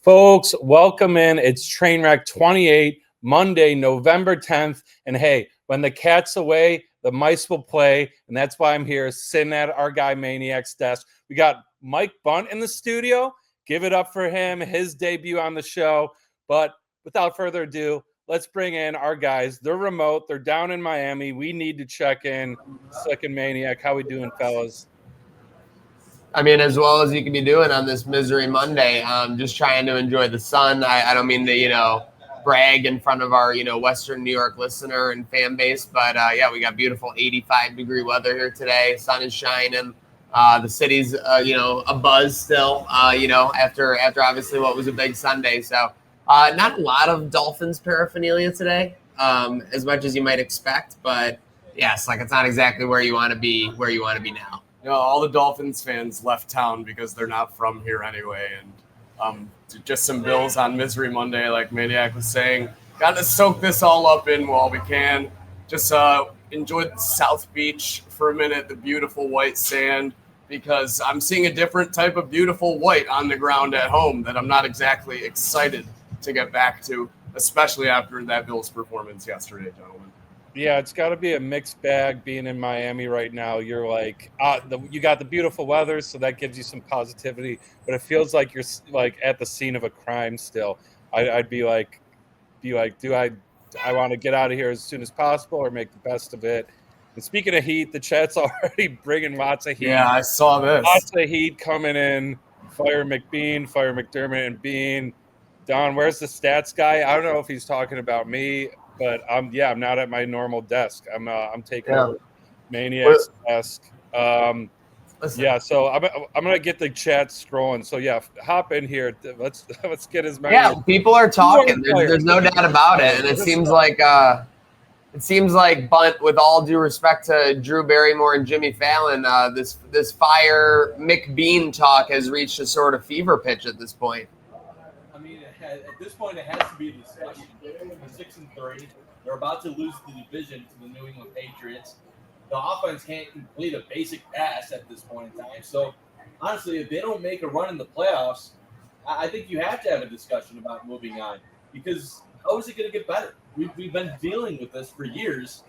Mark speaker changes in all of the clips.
Speaker 1: Folks, welcome in. It's Trainwreck 28, Monday, November 10th. And hey, when the cat's away, the mice will play. And that's why I'm here sitting at our guy Maniac's desk. We got Mike Bundt in the studio. Give it up for him, his debut on the show. But without further ado, let's bring in our guys. They're remote. They're down in Miami. We need to check in. Slick and Maniac, how we doing, fellas?
Speaker 2: I mean, as well as you can be doing on this misery Monday, just trying to enjoy the sun. I don't mean to, brag in front of our, Western New York listener and fan base, but yeah, we got beautiful 85-degree weather here today. Sun is shining. The city's, a buzz still, after obviously what was a big Sunday. So not a lot of Dolphins paraphernalia today, as much as you might expect, but yes, it's not exactly where you want to be now.
Speaker 3: All the Dolphins fans left town because they're not from here anyway. And just some Bills on Misery Monday, like Maniac was saying. Got to soak this all up in while we can. Just enjoy the South Beach for a minute, the beautiful white sand, because I'm seeing a different type of beautiful white on the ground at home that I'm not exactly excited to get back to, especially after that Bills performance yesterday, gentlemen.
Speaker 1: Yeah, it's got to be a mixed bag being in Miami right now. You're you got the beautiful weather, so that gives you some positivity, but it feels like you're at the scene of a crime still. I'd be like, do I want to get out of here as soon as possible or make the best of it? And speaking of heat, the chat's already bringing lots of heat.
Speaker 3: Yeah, I saw this.
Speaker 1: Lots of heat coming in. Fire McBean, Fire McDermott, and Bean. Don, where's the stats guy? I don't know if he's talking about me. But I'm not at my normal desk. I'm taking over Maniac's desk. So I'm gonna get the chat scrolling. So yeah, hop in here. Let's get as many.
Speaker 2: Yeah, people are talking. There's no doubt about it, and it seems like Bundt, with all due respect to Drew Barrymore and Jimmy Fallon, this Fire McBean talk has reached a sort of fever pitch at this point.
Speaker 4: I mean, at this point, it has to be a discussion. They're 6-3. They're about to lose the division to the New England Patriots. The offense can't complete a basic pass at this point in time. So, honestly, if they don't make a run in the playoffs, I think you have to have a discussion about moving on. Because how is it going to get better? We've been dealing with this for years.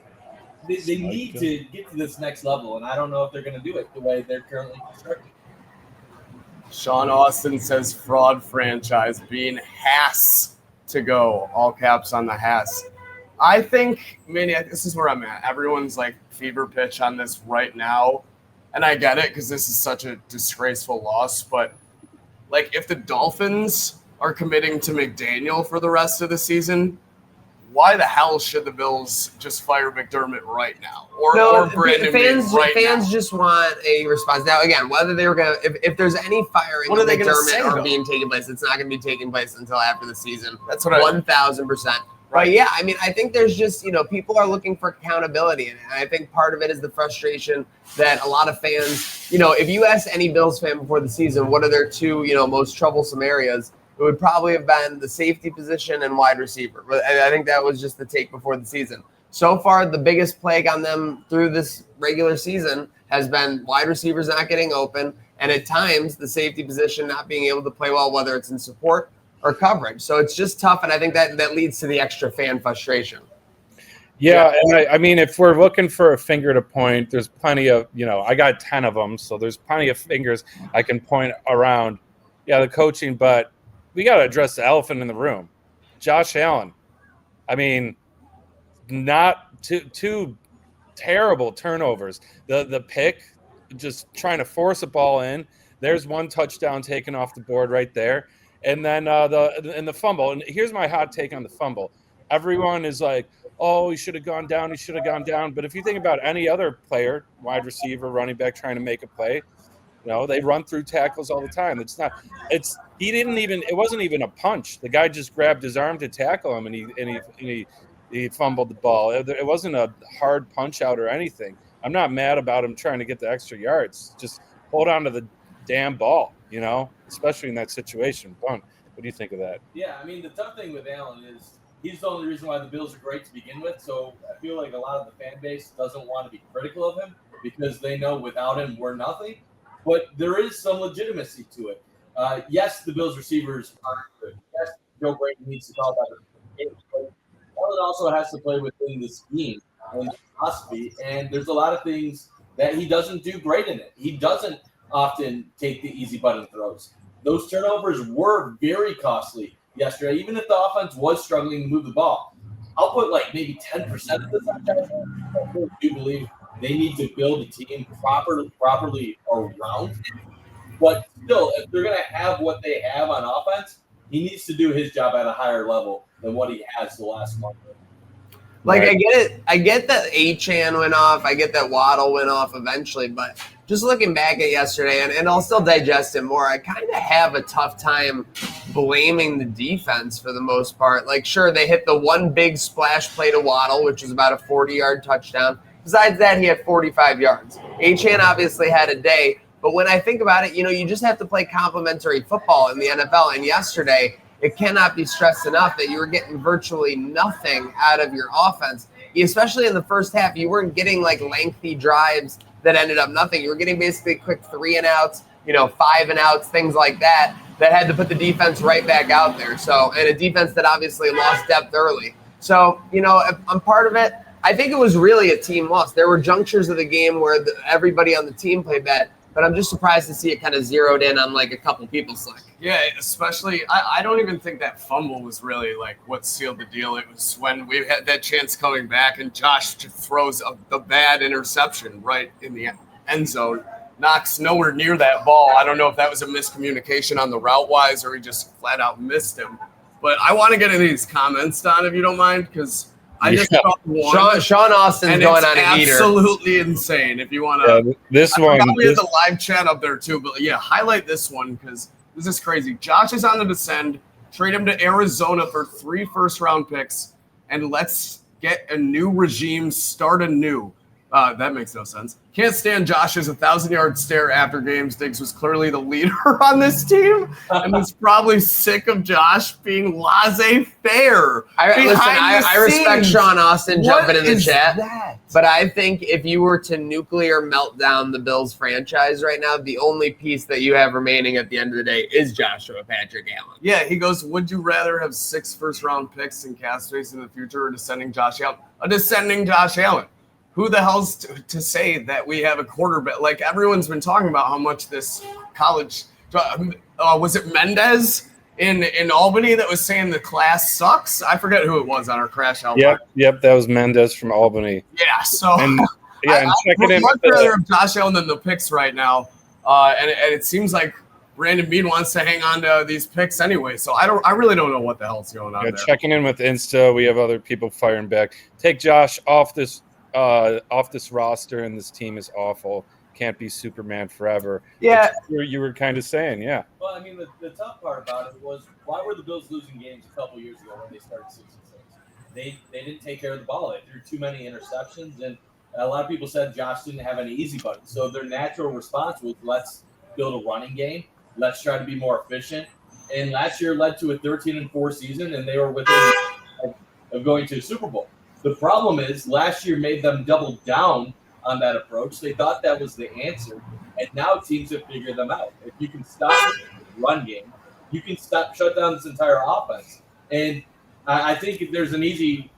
Speaker 4: They need to get to this next level, and I don't know if they're going to do it the way they're currently constructed.
Speaker 3: Sean Austin says fraud franchise. Bean has to go. All caps on the has. I think, this is where I'm at. Everyone's fever pitch on this right now. And I get it because this is such a disgraceful loss. But if the Dolphins are committing to McDaniel for the rest of the season, why the hell should the Bills just fire McDermott right now? Or Brandon
Speaker 2: fans just want a response. Now, again, whether they were going to, if there's any firing of McDermott or being taking place, it's not going to be taking place until after the season.
Speaker 3: That's what
Speaker 2: 1,000%. Right. But yeah, I think there's just, people are looking for accountability. And I think part of it is the frustration that a lot of fans, if you ask any Bills fan before the season, what are their two, most troublesome areas? It would probably have been the safety position and wide receiver. I think that was just the take before the season. So far, the biggest plague on them through this regular season has been wide receivers not getting open, and at times the safety position not being able to play well, whether it's in support or coverage. So it's just tough, and I think that leads to the extra fan frustration.
Speaker 1: Yeah, and if we're looking for a finger to point, there's plenty of, I got 10 of them, so there's plenty of fingers I can point around. Yeah, the coaching, but we got to address the elephant in the room. Josh Allen. Not two terrible turnovers. The pick, just trying to force a ball in. There's one touchdown taken off the board right there. And then the fumble. And here's my hot take on the fumble. Everyone is like, oh, he should have gone down. He should have gone down. But if you think about any other player, wide receiver, running back trying to make a play, they run through tackles all the time. It wasn't even a punch. The guy just grabbed his arm to tackle him, and he fumbled the ball. It wasn't a hard punch out or anything. I'm not mad about him trying to get the extra yards. Just hold on to the damn ball, especially in that situation. Bundt, what do you think of that?
Speaker 4: Yeah, the tough thing with Allen is he's the only reason why the Bills are great to begin with. So I feel like a lot of the fan base doesn't want to be critical of him because they know without him we're nothing. But there is some legitimacy to it. Yes, the Bills receivers aren't good. Yes, Joe Brady needs to call better games, but Allen also has to play within the scheme and the philosophy. And there's a lot of things that he doesn't do great in it. He doesn't often take the easy button throws. Those turnovers were very costly yesterday, even if the offense was struggling to move the ball. I'll put like maybe 10% of this on Josh Allen. I really do believe they need to build a team properly around him. But still, if they're going to have what they have on offense, he needs to do his job at a higher level than what he has the last month.
Speaker 2: Like, right. I get it. I get that Achane went off. I get that Waddle went off eventually. But just looking back at yesterday, and I'll still digest it more, I kind of have a tough time blaming the defense for the most part. Like, sure, they hit the one big splash play to Waddle, which was about a 40-yard touchdown. Besides that, he had 45 yards. Achane obviously had a day. But when I think about it, you just have to play complementary football in the NFL. And yesterday, it cannot be stressed enough that you were getting virtually nothing out of your offense, especially in the first half. You weren't getting like lengthy drives that ended up nothing. You were getting basically quick 3-and-outs, 5-and-outs, things like that had to put the defense right back out there. So, and a defense that obviously lost depth early. So, I'm part of it. I think it was really a team loss. There were junctures of the game where everybody on the team played bad. But I'm just surprised to see it kind of zeroed in on like a couple people, Slick.
Speaker 3: Yeah, especially I don't even think that fumble was really like what sealed the deal. It was when we had that chance coming back and Josh throws the bad interception right in the end zone. Knox nowhere near that ball. I don't know if that was a miscommunication on the route wise or he just flat out missed him. But I want to get into these comments, Don, if you don't mind, because I just saw one.
Speaker 2: Sean Austin's going on a heater.
Speaker 3: Absolutely insane. If you want to,
Speaker 1: this one.
Speaker 3: We have the live chat up there too, but yeah, highlight this one because this is crazy. Josh is on the descend. Trade him to Arizona for 3 first-round picks, and let's get a new regime. Start anew. That makes no sense. Can't stand Josh's 1,000-yard stare after games. Diggs was clearly the leader on this team and was probably sick of Josh being laissez-faire.
Speaker 2: I respect Sean Austin jumping in the chat, but I think if you were to nuclear meltdown the Bills franchise right now, the only piece that you have remaining at the end of the day is Joshua Patrick Allen.
Speaker 3: Yeah, he goes, would you rather have 6 first-round picks and cap space in the future or descending Josh Allen? A descending Josh Allen. Who the hell's to say that we have a quarterback? Like, everyone's been talking about how much this college was it Mendez in Albany that was saying the class sucks? I forget who it was on our Crash Album.
Speaker 1: Yep, that was Mendez from Albany.
Speaker 3: Yeah, so
Speaker 1: and checking in
Speaker 3: much rather have Josh Allen than the picks right now. And it seems like Brandon Beane wants to hang on to these picks anyway. So I really don't know what the hell's going on there.
Speaker 1: Checking in with Insta, we have other people firing back. Take Josh off this roster, and this team is awful. Can't be Superman forever.
Speaker 2: Yeah,
Speaker 1: you were kind of saying, yeah.
Speaker 4: Well, I mean, the tough part about it was why were the Bills losing games a couple years ago when they started 6-6? They didn't take care of the ball. They threw too many interceptions, and a lot of people said Josh didn't have any easy buttons. So their natural response was let's build a running game. Let's try to be more efficient. And last year led to a 13-4 season, and they were within of going to a Super Bowl. The problem is last year made them double down on that approach. They thought that was the answer, and now teams have figured them out. If you can stop the run game, you can shut down this entire offense. And I think if there's an easy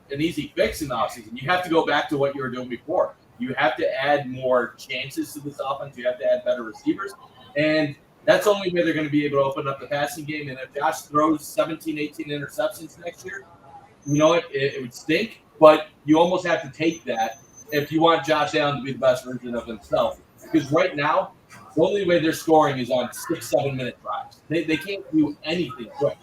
Speaker 4: fix in the offseason, you have to go back to what you were doing before. You have to add more chances to this offense. You have to add better receivers, and that's the only way they're going to be able to open up the passing game. And if Josh throws 17, 18 interceptions next year, it would stink. But you almost have to take that if you want Josh Allen to be the best version of himself. Because right now, the only way they're scoring is on 6-7 minute drives. They can't do anything quick.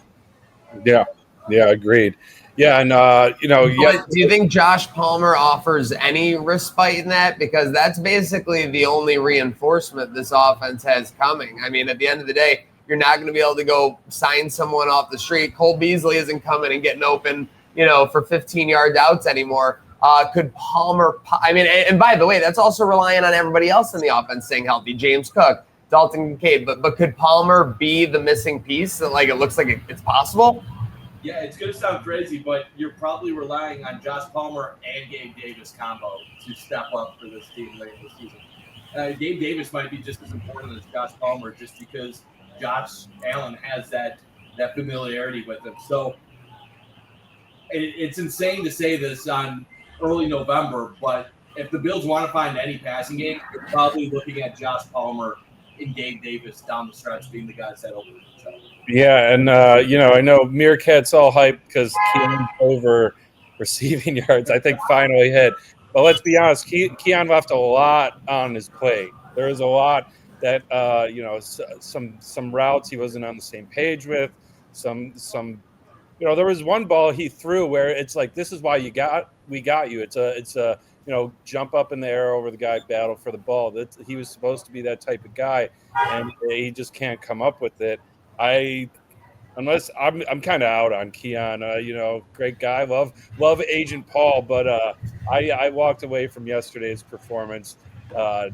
Speaker 1: Yeah, agreed. Yeah, and
Speaker 2: do you think Josh Palmer offers any respite in that? Because that's basically the only reinforcement this offense has coming. I mean, at the end of the day, you're not going to be able to go sign someone off the street. Cole Beasley isn't coming and getting open, for 15-yard outs anymore. Could Palmer – I mean, and by the way, that's also relying on everybody else in the offense staying healthy. James Cook, Dalton Kincaid. But could Palmer be the missing piece that, it looks like it's possible?
Speaker 4: Yeah, it's going to sound crazy, but you're probably relying on Josh Palmer and Gabe Davis combo to step up for this team later this season. Gabe Davis might be just as important as Josh Palmer just because Josh Allen has that familiarity with him. So it's insane to say this on early November, but if the Bills want to find any passing game, you're probably looking at Josh Palmer and Gabe Davis down the stretch being the guys that open each other.
Speaker 1: Yeah, and I know Meerkat's all hyped because Keon's over receiving yards. I think finally hit. But let's be honest, Keon left a lot on his plate. There was a lot that some routes he wasn't on the same page with. Some there was one ball he threw where it's like, this is why we got you. It's a jump up in the air over the guy, battle for the ball. That he was supposed to be that type of guy, and he just can't come up with it. I'm kind of out on Keon. Great guy, love Agent Paul, but I walked away from yesterday's performance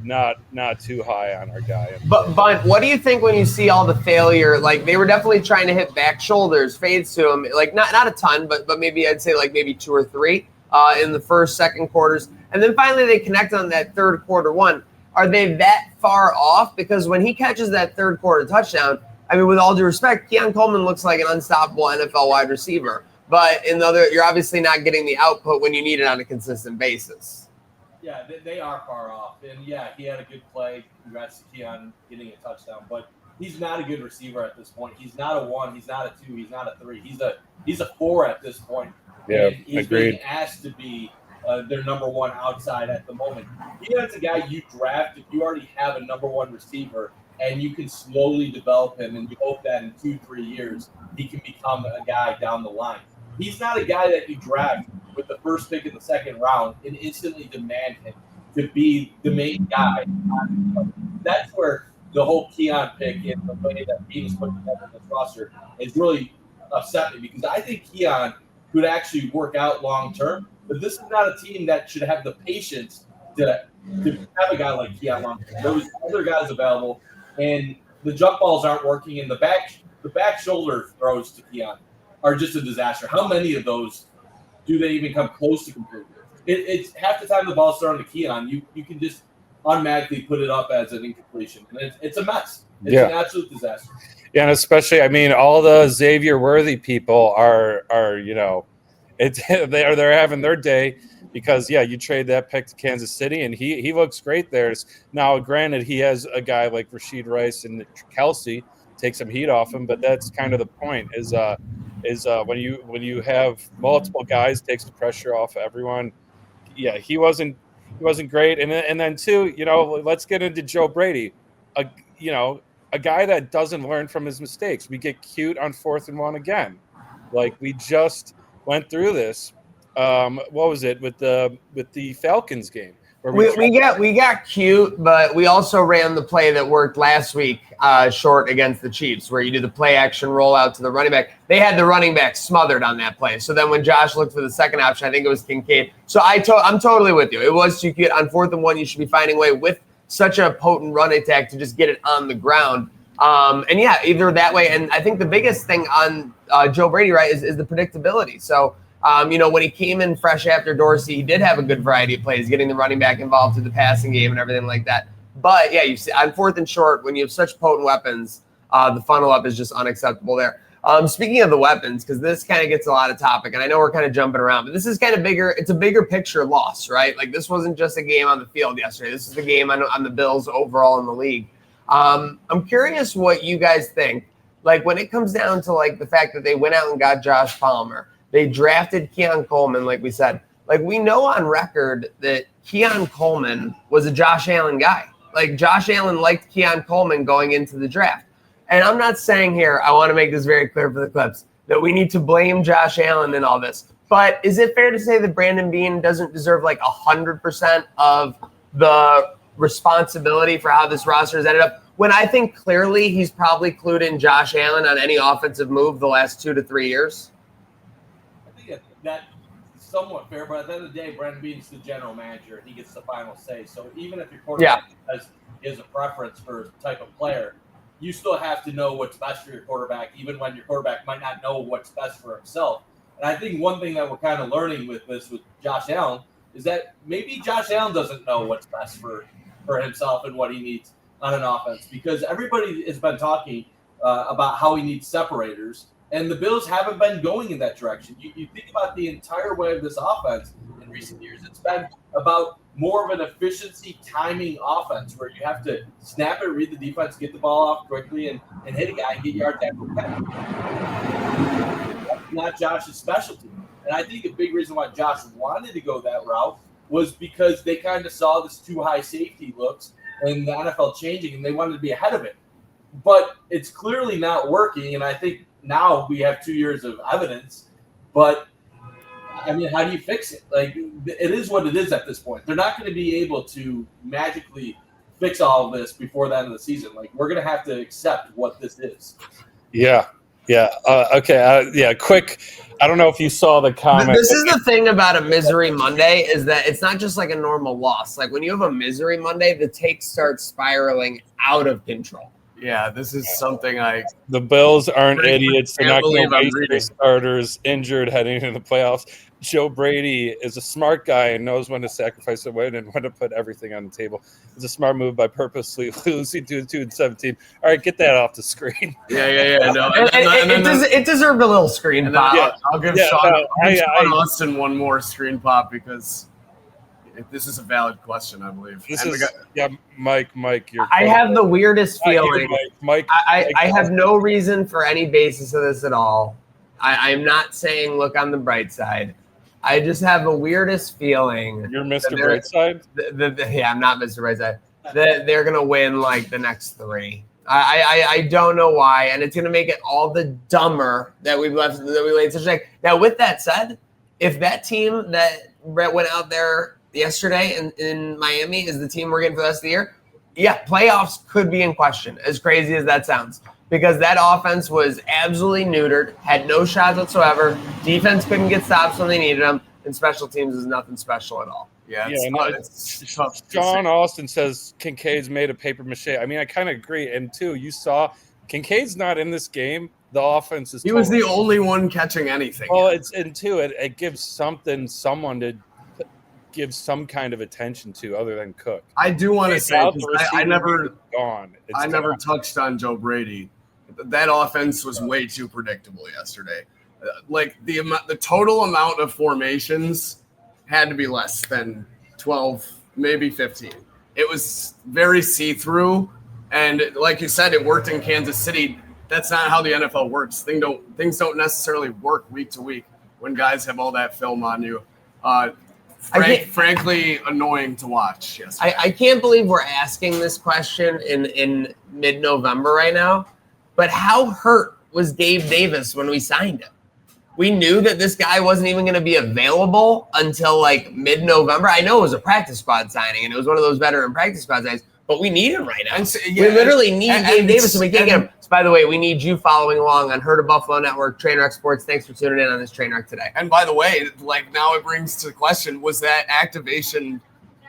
Speaker 1: not too high on our guy.
Speaker 2: But what do you think when you see all the failure? Like, they were definitely trying to hit back shoulders, fades to him, like not a ton, but maybe I'd say like maybe 2 or 3 in the first, second quarters, and then finally they connect on that third quarter one. Are they that far off? Because when he catches that third quarter touchdown, I mean, with all due respect, Keon Coleman looks like an unstoppable NFL wide receiver. But you're obviously not getting the output when you need it on a consistent basis.
Speaker 4: Yeah, they are far off. And, yeah, he had a good play. Congrats to Keon getting a touchdown. But he's not a good receiver at this point. He's not a 1. He's not a 2. He's not a 3. He's a 4 at this point.
Speaker 1: Yeah,
Speaker 4: and he's
Speaker 1: agreed.
Speaker 4: Being asked to be their number 1 outside at the moment. Keon's a guy you draft if you already have a number 1 receiver, and you can slowly develop him, and you hope that in 2-3 years he can become a guy down the line. He's not a guy that you draft with the first pick in the second round and instantly demand him to be the main guy. That's where the whole Keon pick and the way that Beans put together this roster is really upset me, because I think Keon could actually work out long term, but this is not a team that should have the patience to have a guy like Keon long term. There was other guys available, and the jump balls aren't working, and the back shoulder throws to Keon are just a disaster. How many of those do they even come close to completing? It's half the time the ball's thrown to Keon, you can just automatically put it up as an incompletion, and it's a mess. It's an absolute disaster.
Speaker 1: Yeah, and especially, I mean, all the Xavier Worthy people are they're having their day, because you trade that pick to Kansas City and he looks great there. Now, granted, he has a guy like Rashid Rice and Kelsey take some heat off him, but that's kind of the point is when you have multiple guys, takes the pressure off everyone. Yeah, he wasn't great, and then too, let's get into Joe Brady, a guy that doesn't learn from his mistakes. We get cute on 4th and 1 again, like we just went through this. What was it with the Falcons game?
Speaker 2: We got cute, but we also ran the play that worked last week short against the Chiefs, where you do the play action rollout to the running back. They had the running back smothered on that play. So then when Josh looked for the second option, I think it was Kincaid. So I'm totally with you. It was too cute. On 4th and 1, you should be finding a way with such a potent run attack to just get it on the ground. And yeah, either that way. And I think the biggest thing on Joe Brady, right, is the predictability. So, when he came in fresh after Dorsey, he did have a good variety of plays, getting the running back involved through the passing game and everything like that. But yeah, you see, on 4th and short, when you have such potent weapons, the funnel up is just unacceptable there. Speaking of the weapons, because this kind of gets a lot of topic, and I know we're kind of jumping around, but this is kind of bigger. It's a bigger picture loss, right? Like, this wasn't just a game on the field yesterday. This is the game on the Bills overall in the league. I'm curious what you guys think. Like, when it comes down to like the fact that they went out and got Josh Palmer, they drafted Keon Coleman, like we said. Like, we know on record that Keon Coleman was a Josh Allen guy. Like, Josh Allen liked Keon Coleman going into the draft. And I'm not saying here, I want to make this very clear for the clips, that we need to blame Josh Allen in all this. But is it fair to say that Brandon Beane doesn't deserve like 100% of the responsibility for how this roster has ended up, when I think clearly he's probably clued in Josh Allen on any offensive move the last 2 to 3 years?
Speaker 4: I think that's somewhat fair, but at the end of the day, Brandon Beane's the general manager, and he gets the final say. So even if your quarterback has a preference for a type of player, you still have to know what's best for your quarterback, even when your quarterback might not know what's best for himself. And I think one thing that we're kind of learning with this with Josh Allen is that maybe Josh Allen doesn't know what's best for himself and what he needs on an offense, because everybody has been talking about how he needs separators. And the Bills haven't been going in that direction. You think about the entire way of this offense in recent years. It's been about more of an efficiency timing offense where you have to snap it, read the defense, get the ball off quickly, and hit a guy and get yards after catch. That's not Josh's specialty. And I think a big reason why Josh wanted to go that route was because they kind of saw this too high safety looks and the NFL changing, and they wanted to be ahead of it. But it's clearly not working, and I think now we have 2 years of evidence. But, I mean, how do you fix it? Like, it is what it is at this point. They're not going to be able to magically fix all of this before the end of the season. Like, we're going to have to accept what this is.
Speaker 1: Yeah. Okay. Quick. I don't know if you saw the comment.
Speaker 2: This is the thing about a Misery Monday is that it's not just like a normal loss. Like when you have a Misery Monday, the takes start spiraling out of control.
Speaker 3: Yeah, this is something
Speaker 1: The Bills aren't idiots. They're
Speaker 3: can't
Speaker 1: not going
Speaker 3: believe
Speaker 1: to
Speaker 3: I'm
Speaker 1: waste
Speaker 3: reading.
Speaker 1: their starters injured heading into the playoffs. Joe Brady is a smart guy and knows when to sacrifice a win and when to put everything on the table. It's a smart move by purposely losing 2-17. All right, get that off the screen.
Speaker 3: Yeah. No,
Speaker 2: It deserved a little screen
Speaker 3: and then
Speaker 2: pop.
Speaker 3: I'll give
Speaker 1: Yeah,
Speaker 3: Sean,
Speaker 1: no,
Speaker 3: Sean Austin one more screen pop because this is a valid question, I believe.
Speaker 1: Mike, you're.
Speaker 2: I have the weirdest feeling.
Speaker 1: Mike,
Speaker 2: I have no reason for any basis of this at all. I'm not saying look on the bright side. I just have the weirdest feeling.
Speaker 1: You're Mr. Brightside?
Speaker 2: Yeah, I'm not Mr. Brightside. That they're going to win like the next 3. I don't know why, and it's going to make it all the dumber that we laid such a. Now, with that said, if that team that went out there yesterday in Miami is the team we're getting for the rest of the year, yeah, playoffs could be in question, as crazy as that sounds, because that offense was absolutely neutered, had no shots whatsoever. Defense couldn't get stops when they needed them, and special teams is nothing special at all.
Speaker 3: It's tough.
Speaker 1: Sean Austin says Kincaid's made of paper mache. I mean, I kind of agree. And two, you saw Kincaid's not in this game. The offense is.
Speaker 3: He was the only one catching anything.
Speaker 1: Well, it gives someone to give some kind of attention to other than Cook.
Speaker 3: I do want to say I never
Speaker 1: gone.
Speaker 3: Touched on Joe Brady. That offense was way too predictable yesterday. Like the total amount of formations had to be less than 12, maybe 15. It was very see-through, and like you said, it worked in Kansas City. That's not how the NFL works. Things don't necessarily work week to week when guys have all that film on you. Frankly, annoying to watch. Yes,
Speaker 2: I can't believe we're asking this question in mid-November right now. But how hurt was Gabe Davis when we signed him? We knew that this guy wasn't even going to be available until like mid-November. I know it was a practice squad signing, and it was one of those veteran practice squad signings, but we need him right now. We literally need Gabe Davis, and we can't get him. So by the way, we need you following along on Herd of Buffalo Network, Trainwreck Sports. Thanks for tuning in on this Trainwreck today.
Speaker 3: And by the way, like now it brings to the question, was that activation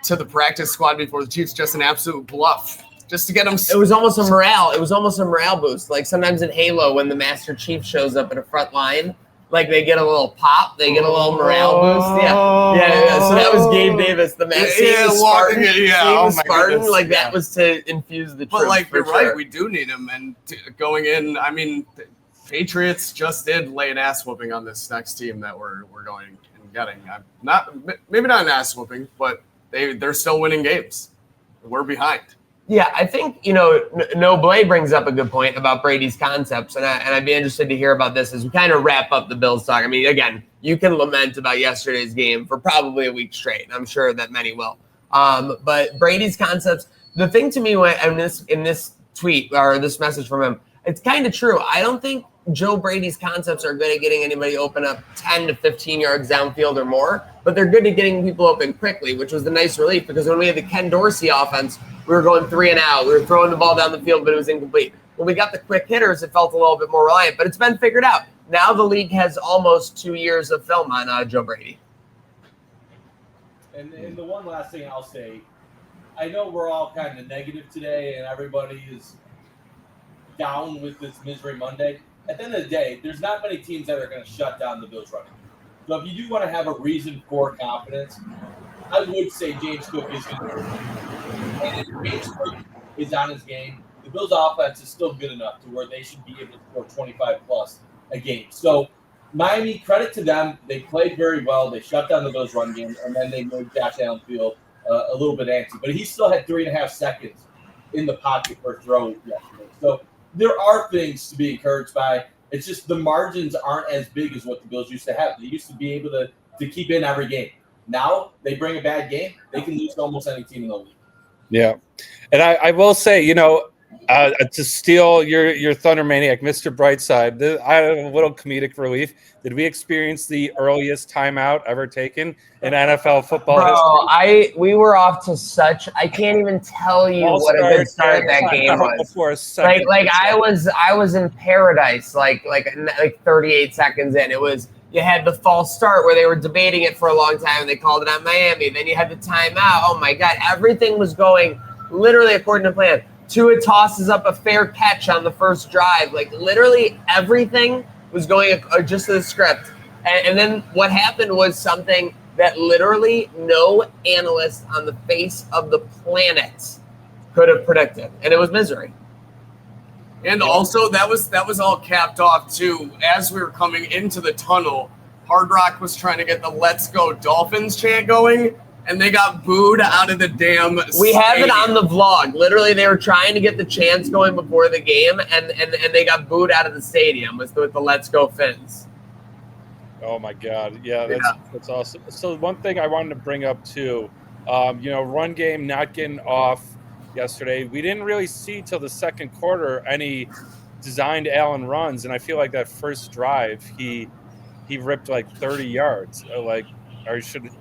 Speaker 3: to the practice squad before the Chiefs just an absolute bluff? Just to get them.
Speaker 2: It was almost a morale. It was almost a morale boost. Like sometimes in Halo, when the Master Chief shows up at a front line, like they get a little pop, they get a little morale boost. Yeah. So that was Gabe Davis, the Master Spartan. Spartan. Like that was to infuse the.
Speaker 3: But like you're right, we do need him. And going in, I mean, the Patriots just did lay an ass whooping on this next team that we're going and getting. Maybe not an ass whooping, but they're still winning games. We're behind.
Speaker 2: Yeah, I think, No Blay brings up a good point about Brady's concepts, and I'd be interested to hear about this as we kind of wrap up the Bills talk. I mean, again, you can lament about yesterday's game for probably a week straight, and I'm sure that many will. But Brady's concepts, the thing to me in this tweet or this message from him, it's kind of true. I don't think Joe Brady's concepts are good at getting anybody open up 10 to 15 yards downfield or more, but they're good at getting people open quickly, which was the nice relief because when we had the Ken Dorsey offense, we were going 3 and out. We were throwing the ball down the field, but it was incomplete. When we got the quick hitters, it felt a little bit more reliant, but it's been figured out. Now the league has almost 2 years of film on Joe Brady.
Speaker 4: And the one last thing I'll say, I know we're all kind of negative today and everybody is down with this Misery Monday. At the end of the day, there's not many teams that are going to shut down the Bills running. So if you do want to have a reason for confidence, I would say James Cook is going to. And if James Cook is on his game, the Bills' offense is still good enough to where they should be able to score 25 plus a game. So Miami, credit to them, they played very well. They shut down the Bills' run game, and then they made Josh Allen feel a little bit antsy. But he still had 3.5 seconds in the pocket for a throw yesterday. So there are things to be encouraged by. It's just the margins aren't as big as what the Bills used to have. They used to be able to keep in every game. Now they bring a bad game, they can lose to almost any team in the league.
Speaker 1: Yeah. And I will say, to steal your Thunder Maniac, Mr. Brightside, I have a little comedic relief. Did we experience the earliest timeout ever taken in NFL football history?
Speaker 2: We were off to such, I can't even tell you what a good start that game was. I was in paradise, like 38 seconds in. It was, you had the false start where they were debating it for a long time and they called it on Miami. Then you had the timeout. Oh my God, everything was going literally according to plan. Tua tosses up a fair catch on the first drive. Like literally everything was going just to the script. And then what happened was something that literally no analyst on the face of the planet could have predicted. And it was misery.
Speaker 3: And also that was all capped off too. As we were coming into the tunnel, Hard Rock was trying to get the "Let's Go Dolphins" chant going, and they got booed out of the damn
Speaker 2: We have it
Speaker 3: stadium.
Speaker 2: on the vlog. Literally, they were trying to get the chants going before the game, and they got booed out of the stadium with the "Let's Go Fins."
Speaker 1: Oh my God. Yeah, that's awesome. So one thing I wanted to bring up too, run game not getting off yesterday. We didn't really see till the second quarter any designed Allen runs, and I feel like that first drive he ripped like 30 yards. Or should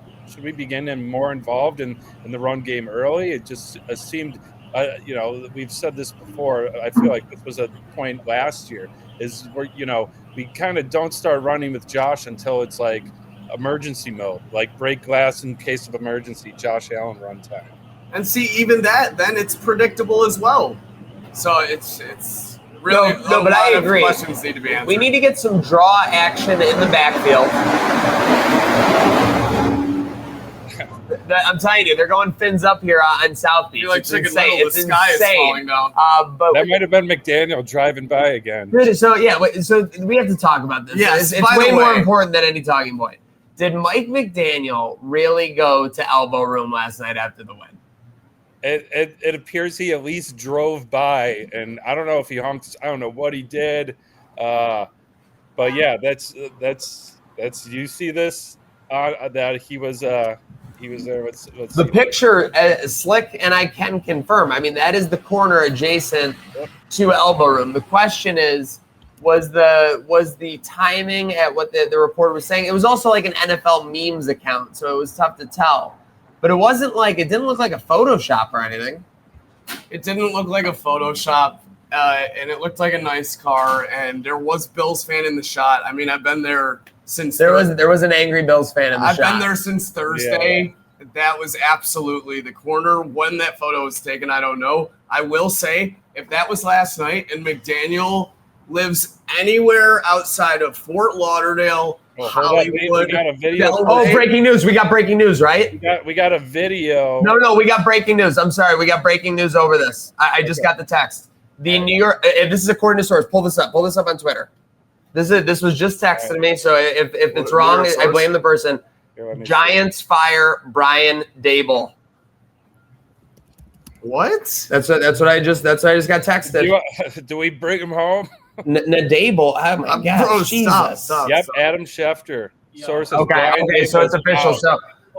Speaker 1: we be getting more involved in the run game early? It just seemed, we've said this before. I feel like this was a point last year is where we kind of don't start running with Josh until it's like emergency mode, like break glass in case of emergency. Josh Allen run time.
Speaker 3: And see, even that, then it's predictable as well. So it's really
Speaker 2: no, but I agree.
Speaker 3: Questions need to be answered.
Speaker 2: We need to get some draw action in the backfield. I'm telling you, they're going fins up here on South Beach.
Speaker 3: You're like
Speaker 2: it's
Speaker 3: Chicken
Speaker 2: insane.
Speaker 3: Little,
Speaker 2: It's
Speaker 3: the sky
Speaker 2: insane.
Speaker 3: is falling down.
Speaker 2: But
Speaker 1: That might have been McDaniel driving by again.
Speaker 2: so we have to talk about this.
Speaker 3: Yes,
Speaker 2: it's way more important than any talking point. Did Mike McDaniel really go to elbow room last night after the win?
Speaker 1: It appears he at least drove by, and I don't know if he honked. I don't know what he did, but yeah, that's you see this that he was there. Let's
Speaker 2: The
Speaker 1: see.
Speaker 2: picture, Slick and I can confirm. I mean, that is the corner adjacent to elbow room. The question is, was the timing at what the reporter was saying? It was also like an NFL memes account, so it was tough to tell. But it didn't look like a Photoshop or anything.
Speaker 3: It didn't look like a Photoshop, and it looked like a nice car, and there was Bills fan in the shot. I mean, I've been there since
Speaker 2: there was an angry Bills fan in the shot.
Speaker 3: I've been there since Thursday. Yeah. That was absolutely the corner. When that photo was taken, I don't know. I will say, if that was last night and McDaniel lives anywhere outside of Fort Lauderdale, Hollywood.
Speaker 1: We got a video.
Speaker 2: Breaking news. We got breaking news, right?
Speaker 1: We got a video.
Speaker 2: No, we got breaking news. I'm sorry. We got breaking news over this. I just got the text. The New York, this is according to source. Pull this up on Twitter. This was just texted to me. So if it's wrong, I blame the person. Giants fire Brian Dable.
Speaker 3: What?
Speaker 2: That's what I just got texted.
Speaker 1: Do we bring him home?
Speaker 2: Dable. Oh my God.
Speaker 3: Bro,
Speaker 2: Jesus.
Speaker 3: Stop.
Speaker 1: Adam Schefter. Sources.
Speaker 2: Okay. So it's official.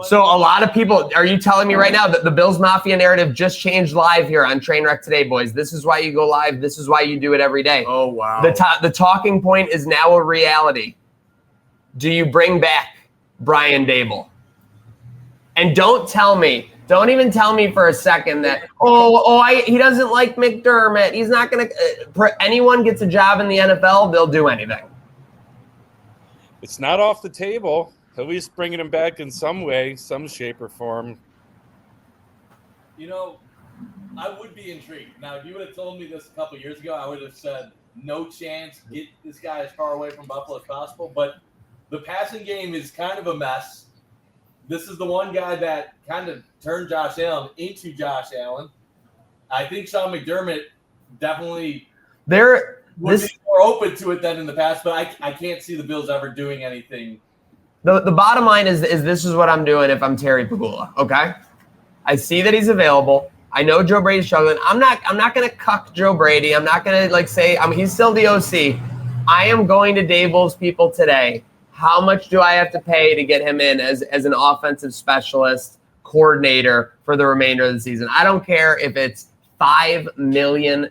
Speaker 2: So a lot of people, are you telling me right now that the Bills Mafia narrative just changed live here on Trainwreck Today, boys? This is why you go live. This is why you do it every day.
Speaker 3: Oh, wow.
Speaker 2: The talking point is now a reality. Do you bring back Brian Dable? And don't even tell me for a second that, he doesn't like McDermott. He's not going to, anyone gets a job in the NFL, they'll do anything.
Speaker 1: It's not off the table. At least bringing him back in some way, some shape or form.
Speaker 4: I would be intrigued. Now, if you would have told me this a couple years ago, I would have said, no chance, get this guy as far away from Buffalo as possible. But the passing game is kind of a mess. This is the one guy that kind of turned Josh Allen into Josh Allen. I think Sean McDermott definitely
Speaker 2: They're
Speaker 4: would be more open to it than in the past, but I can't see the Bills ever doing anything.
Speaker 2: the bottom line is this is what I'm doing if I'm Terry Pagula. Okay, I see that he's available. I know Joe Brady's struggling. I'm not gonna cuck Joe Brady. I'm not gonna say he's still the OC. I am going to Daboll's people today. How much do I have to pay to get him in as an offensive specialist coordinator for the remainder of the season? I don't care if it's $5 million.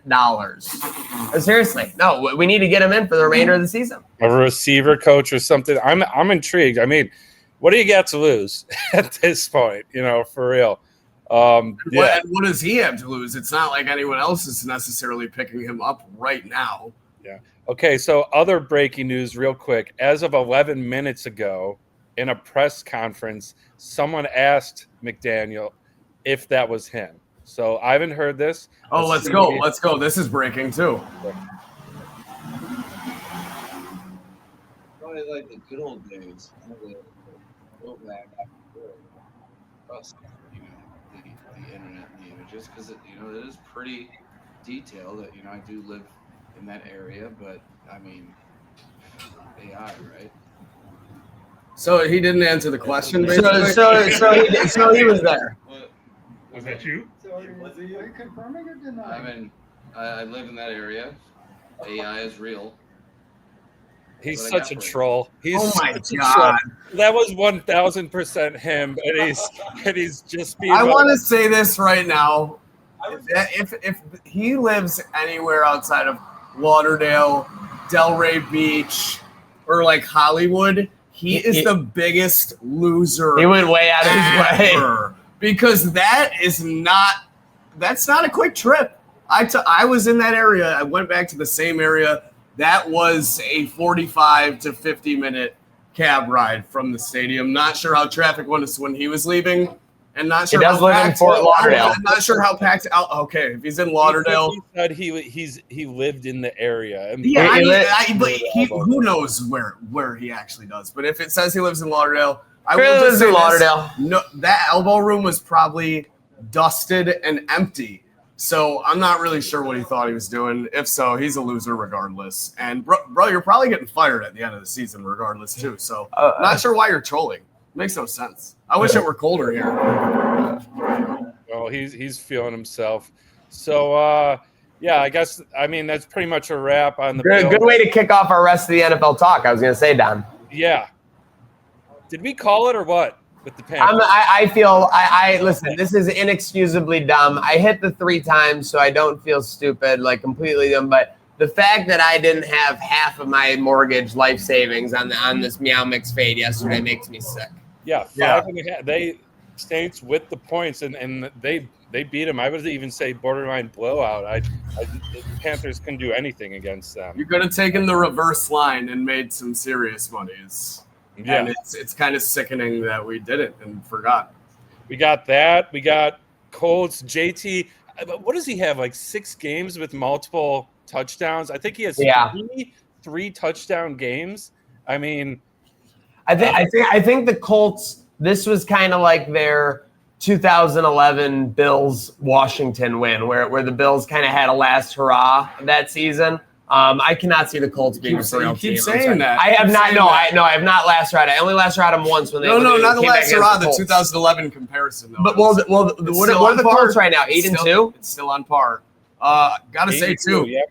Speaker 2: Seriously, no, we need to get him in for the remainder of the season.
Speaker 1: A receiver coach or something. I'm intrigued. I mean, what do you got to lose at this point? For real.
Speaker 3: What does he have to lose? It's not like anyone else is necessarily picking him up right now.
Speaker 1: Yeah. Okay, so other breaking news real quick. As of 11 minutes ago, in a press conference, someone asked McDaniel if that was him. So I haven't heard this.
Speaker 3: Oh, let's go. Let's go. This is breaking too.
Speaker 5: Probably like the good old days. Go back trust the internet and the images, because it is pretty detailed. That I do live in that area, but I mean, AI, right?
Speaker 3: So he didn't answer the question.
Speaker 2: So he was there.
Speaker 1: Was that you?
Speaker 6: So are you confirming or denying?
Speaker 5: I live in that area. AI is real.
Speaker 1: He's such a troll.
Speaker 2: Oh my God.
Speaker 1: That was 1,000% him, and he's just being.
Speaker 3: I want to say this right now. If he lives anywhere outside of Lauderdale, Delray Beach, or like Hollywood, he is the biggest loser.
Speaker 2: He went way out of his way.
Speaker 3: Because that's not a quick trip. I was in that area. I went back to the same area. That was a 45 to 50 minute cab ride from the stadium. Not sure how traffic was when he was leaving, and not sure.
Speaker 2: He does live in Fort Lauderdale.
Speaker 3: I'm not sure how packed out. Okay, if he's in Lauderdale,
Speaker 1: he said he lived in the area.
Speaker 3: Who knows where he actually does? But if it says he lives in Lauderdale, No, that elbow room was probably dusted and empty. So I'm not really sure what he thought he was doing. If so, he's a loser regardless. And bro, you're probably getting fired at the end of the season regardless too. So not sure why you're trolling. Makes no sense. I wish it were colder here.
Speaker 1: Well, he's feeling himself. So I guess that's pretty much a wrap on the
Speaker 2: good way to kick off our rest of the NFL talk. I was gonna say, Don.
Speaker 1: Yeah. Did we call it or what? With the Panthers?
Speaker 2: Listen, this is inexcusably dumb. I hit the 3 times, so I don't feel stupid, like completely dumb. But the fact that I didn't have half of my mortgage life savings on this Meow Mix fade yesterday makes me sick.
Speaker 1: Yeah, 5.5. They Saints with the points, and they beat them. I would even say borderline blowout. The Panthers couldn't do anything against them.
Speaker 3: You could have taken the reverse line and made some serious monies. Yeah. And it's kind of sickening that we did it and forgot.
Speaker 1: We got that. We got Colts. JT, what does he have? Like 6 games with multiple touchdowns? I think he has three touchdown games. I mean,
Speaker 2: I think the Colts, this was kind of like their 2011 Bills Washington win, where the Bills kind of had a last hurrah that season. I cannot see the Colts being a real team.
Speaker 3: You keep saying that.
Speaker 2: I have not. No, I have not last ride. I only last ride them once when they.
Speaker 3: Not the last ride. The 2011 comparison though.
Speaker 2: But what are the Colts right now? 8-2.
Speaker 3: It's still on par. Gotta say too.
Speaker 1: Yeah.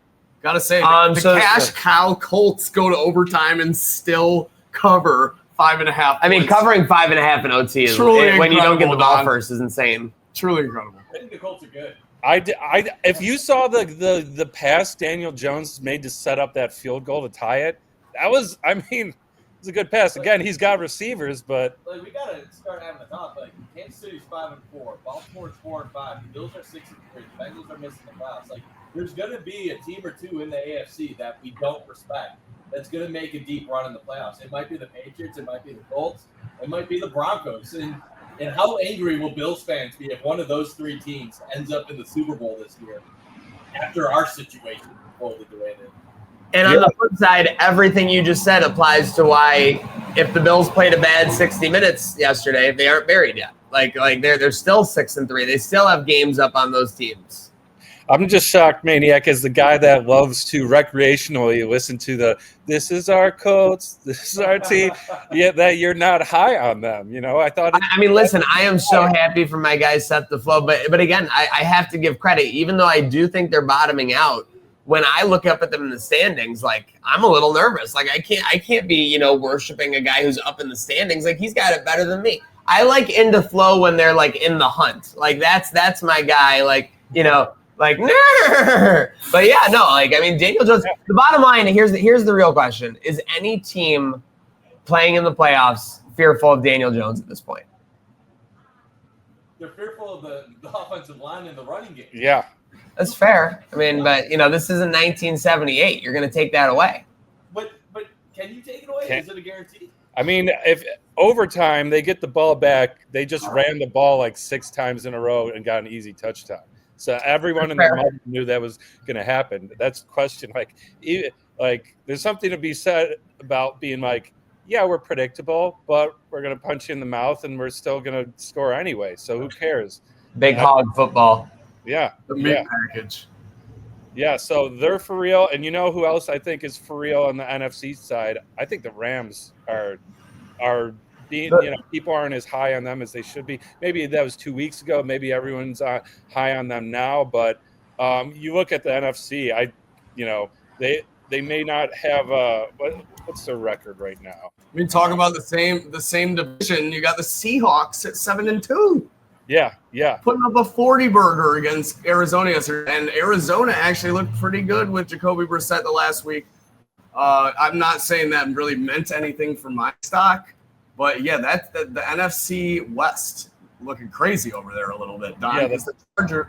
Speaker 3: Gotta say the cash cow Colts go to overtime and still cover 5.5.
Speaker 2: I mean, covering 5.5 in OT is truly when you don't get the ball first is insane.
Speaker 3: Truly incredible.
Speaker 4: I think the Colts are good.
Speaker 1: If you saw the pass Daniel Jones made to set up that field goal to tie it, that was, it's a good pass. Again, he's got receivers, but
Speaker 4: we gotta start having a talk. Like Kansas City's 5-4, Baltimore's 4-5, the Bills are 6-3, the Bengals are missing the playoffs. Like there's gonna be a team or two in the AFC that we don't respect. That's gonna make a deep run in the playoffs. It might be the Patriots, it might be the Colts, it might be the Broncos, And how angry will Bills fans be if one of those 3 teams ends up in the Super Bowl this year after our situation unfolded the way it did?
Speaker 2: And on the flip side, everything you just said applies to why if the Bills played a bad 60 minutes yesterday, they aren't buried yet. Like they're still 6-3. They still have games up on those teams.
Speaker 1: I'm just shocked, Maniac, as the guy that loves to recreationally listen to this is our coach, this is our team, yet that you're not high on them. I thought.
Speaker 2: I mean, listen, I am so happy for my guys set the flow, but again, I have to give credit, even though I do think they're bottoming out. When I look up at them in the standings, like I'm a little nervous. Like I can't be, worshiping a guy who's up in the standings. Like he's got it better than me. I like into flow when they're like in the hunt. Like that's my guy. Like, like, but yeah, no, like, I mean, Daniel Jones, the bottom line, here's the real question. Is any team playing in the playoffs fearful of Daniel Jones at this point?
Speaker 4: They're fearful of the offensive line and the running game.
Speaker 1: Yeah.
Speaker 2: That's fair. I mean, but, this isn't 1978. You're going to take that away.
Speaker 4: But can you take it away? Is it a guarantee?
Speaker 1: I mean, if overtime they get the ball back, they just ran the ball like 6 times in a row and got an easy touchdown. So everyone in the mud knew that was going to happen. That's the question. Like, there's something to be said about being like, yeah, we're predictable, but we're going to punch you in the mouth and we're still going to score anyway. So who cares?
Speaker 2: Big hog football.
Speaker 1: Yeah.
Speaker 3: The meat package.
Speaker 1: Yeah, so they're for real. And you know who else I think is for real on the NFC side? I think the Rams are being, people aren't as high on them as they should be. Maybe that was 2 weeks ago. Maybe everyone's high on them now. But you look at the NFC, they may not have what's their record right now?
Speaker 3: I mean, talk about the same division. You got the Seahawks at 7-2.
Speaker 1: Yeah.
Speaker 3: Putting up a 40 burger against Arizona yesterday. And Arizona actually looked pretty good with Jacoby Brissett the last week. I'm not saying that really meant anything for my stock, but yeah, that's the NFC West looking crazy over there a little bit. That's the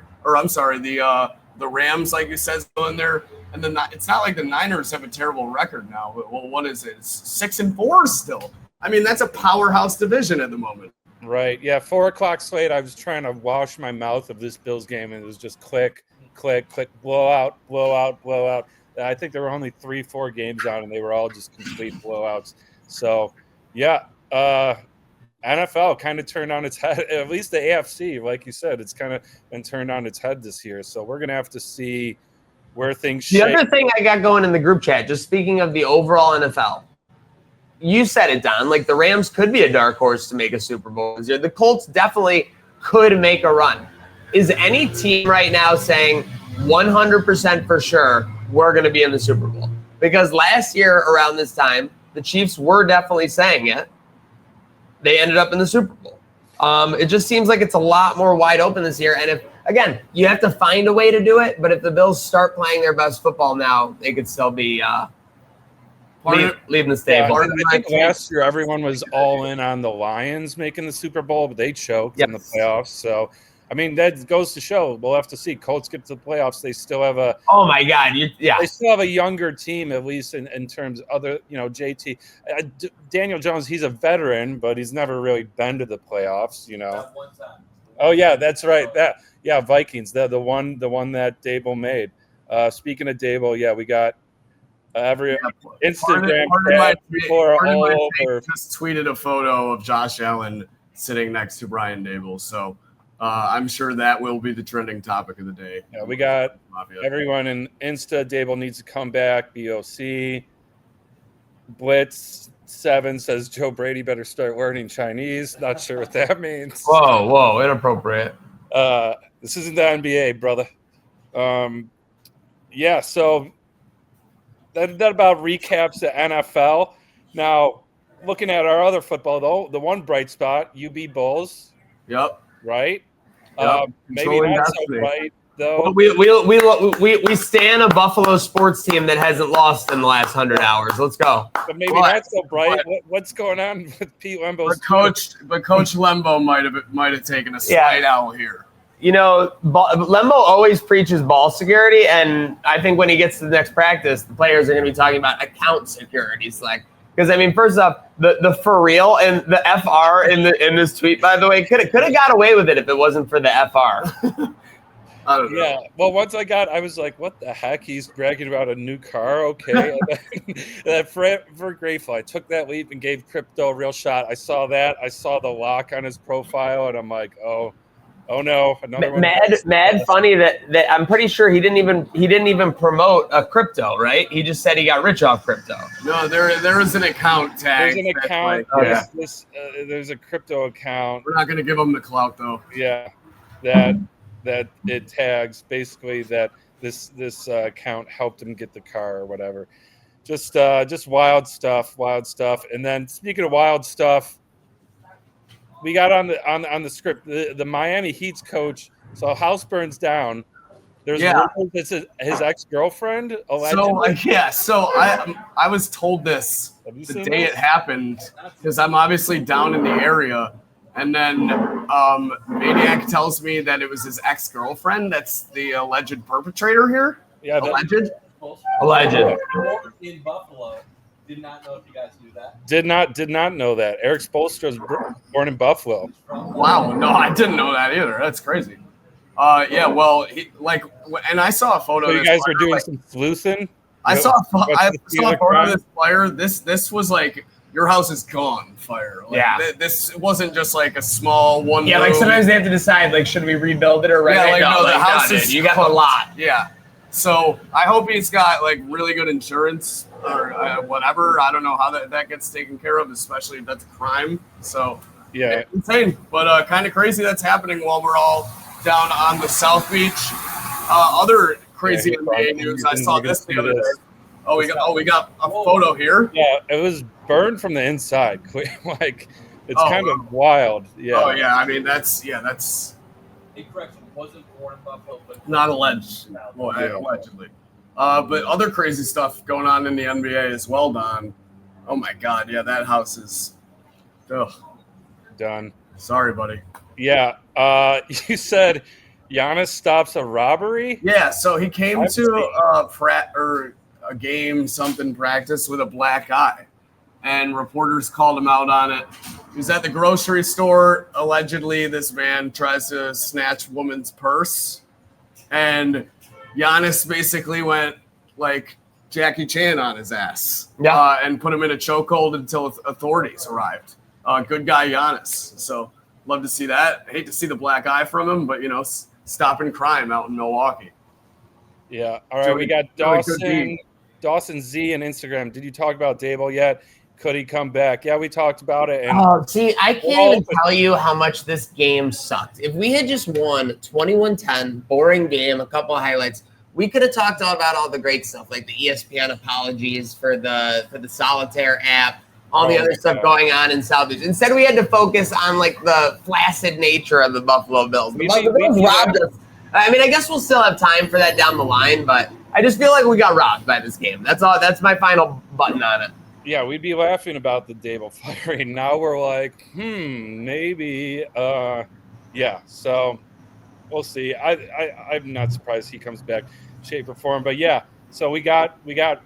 Speaker 3: Rams, like you said, still in there. And then it's not like the Niners have a terrible record now. Well, what is it? It's 6-4 still. I mean, that's a powerhouse division at the moment.
Speaker 1: Right. Yeah. 4:00 slate. I was trying to wash my mouth of this Bills game, and it was just click, click, click, blowout, blowout, blowout. I think there were only 3-4 games on, and they were all just complete blowouts. So, yeah, NFL kind of turned on its head. At least the AFC, like you said, it's kind of been turned on its head this year. So we're gonna have to see where things.
Speaker 2: The other thing I got going in the group chat, just speaking of the overall NFL. You said it, Don. Like the Rams could be a dark horse to make a Super Bowl this year. The Colts definitely could make a run. Is any team right now saying 100% for sure we're going to be in the Super Bowl? Because last year around this time, the Chiefs were definitely saying it. They ended up in the Super Bowl. It just seems like it's a lot more wide open this year. And if, again, you have to find a way to do it. But if the Bills start playing their best football now, they could still be leaving the stable.
Speaker 1: Yeah, I think last year everyone was all in on the Lions making the Super Bowl, but they choked in the playoffs. So, I mean, that goes to show. We'll have to see. Colts get to the playoffs. They still have a –
Speaker 2: oh, my God.
Speaker 1: They still have a younger team, at least in terms of other – JT. Daniel Jones, he's a veteran, but he's never really been to the playoffs,
Speaker 4: That one time.
Speaker 1: Oh, yeah, that's right. Vikings, the one that Dable made. Speaking of Dable, yeah, we got – every Instagram
Speaker 3: just tweeted a photo of Josh Allen sitting next to Brian Dable. So I'm sure that will be the trending topic of the day.
Speaker 1: Yeah, we got everyone in Insta. Dable needs to come back. BOC. Blitz 7 says Joe Brady better start learning Chinese. Not sure what that means.
Speaker 2: Whoa, inappropriate.
Speaker 1: This isn't the NBA, brother. So that about recaps the NFL. Now, looking at our other football, though, the one bright spot, UB Bulls.
Speaker 3: Yep.
Speaker 1: Right?
Speaker 3: Yep.
Speaker 1: Maybe not so bright, though.
Speaker 2: Well, we stand a Buffalo sports team that hasn't lost in the last 100 hours. Let's go.
Speaker 1: But maybe not so bright. What's going on with Pete Lembo's
Speaker 3: But Coach Lembo might have taken a slight owl here.
Speaker 2: Lembo always preaches ball security, and I think when he gets to the next practice, the players are going to be talking about account security. It's like, because I mean, first off, the for real and the FR in this tweet, by the way, could have got away with it if it wasn't for the FR.
Speaker 3: I don't know.
Speaker 1: Yeah. Well, once I was like, what the heck? He's bragging about a new car. Okay. For grateful. I took that leap and gave crypto a real shot. I saw that. I saw the lock on his profile, and I'm like, oh Oh no, another one.
Speaker 2: Mad funny that I'm pretty sure he didn't even promote a crypto, right? He just said he got rich off crypto.
Speaker 3: No, there is an account tag.
Speaker 1: There's an account.
Speaker 3: Like,
Speaker 1: there's a crypto account.
Speaker 3: We're not gonna give him the clout though.
Speaker 1: Yeah, that it tags basically that this account helped him get the car or whatever. Just wild stuff. And then speaking of wild stuff, we got on the script the Miami Heat's coach. So house burns down. There's rumors it's his ex-girlfriend allegedly.
Speaker 3: So I was told this the day it happened because I'm obviously down in the area, and then Maniac tells me that it was his ex-girlfriend that's the alleged perpetrator here.
Speaker 1: Yeah,
Speaker 2: alleged.
Speaker 4: In Buffalo. Did not know if you guys knew that.
Speaker 1: Did not know that. Eric Spoelstra was born in Buffalo.
Speaker 3: Wow, no, I didn't know that either. That's crazy. Well, and I saw a photo.
Speaker 1: So
Speaker 3: of
Speaker 1: you
Speaker 3: this
Speaker 1: guys were
Speaker 3: player,
Speaker 1: doing some sleuthing.
Speaker 3: I saw a photo of this player. This was like your house is gone fire. Like, this wasn't just like a small one.
Speaker 2: Yeah, like sometimes they have to decide like should we rebuild it or rent it?
Speaker 3: No, the house is
Speaker 2: you got a lot.
Speaker 3: Yeah. So I hope he's got like really good insurance or whatever. I don't know how that gets taken care of, especially if that's a crime. So
Speaker 1: yeah,
Speaker 3: insane, but kind of crazy that's happening while we're all down on the South Beach. Other crazy NBA news. I saw this the other day. We got a photo here.
Speaker 1: Yeah, it was burned from the inside. Like it's kind of wild. Yeah.
Speaker 3: Oh yeah, I mean that's.
Speaker 4: A correction, wasn't born in Buffalo, but
Speaker 3: not alleged. Allegedly. But other crazy stuff going on in the NBA as well, Don. Oh my God, yeah, that house is
Speaker 1: done.
Speaker 3: Sorry, buddy.
Speaker 1: Yeah. You said Giannis stops a robbery?
Speaker 3: Yeah, so he came to a game, something practice with a black eye. And reporters called him out on it. He was at the grocery store. Allegedly, this man tries to snatch woman's purse. And Giannis basically went like Jackie Chan on his ass. Yeah. And put him in a chokehold until authorities arrived. Good guy Giannis. So love to see that. I hate to see the black eye from him, but, stopping crime out in Milwaukee.
Speaker 1: Yeah. All right, we got Dawson Z on Instagram. Did you talk about Dable yet? Could he come back? Yeah, we talked about it. And
Speaker 2: I can't even tell you how much this game sucked. If we had just won 21-10, boring game, a couple of highlights, we could have talked about all the great stuff, like the ESPN apologies for the solitaire app, all the other stuff going on in South Beach. Instead, we had to focus on like the flaccid nature of the Buffalo Bills. The Bills robbed us. I mean, I guess we'll still have time for that down the line, but I just feel like we got robbed by this game. That's all. That's my final button on it.
Speaker 1: Yeah, we'd be laughing about the Dable firing. Now we're like, maybe. Yeah, so we'll see. I'm not surprised he comes back, shape or form. But yeah, so we got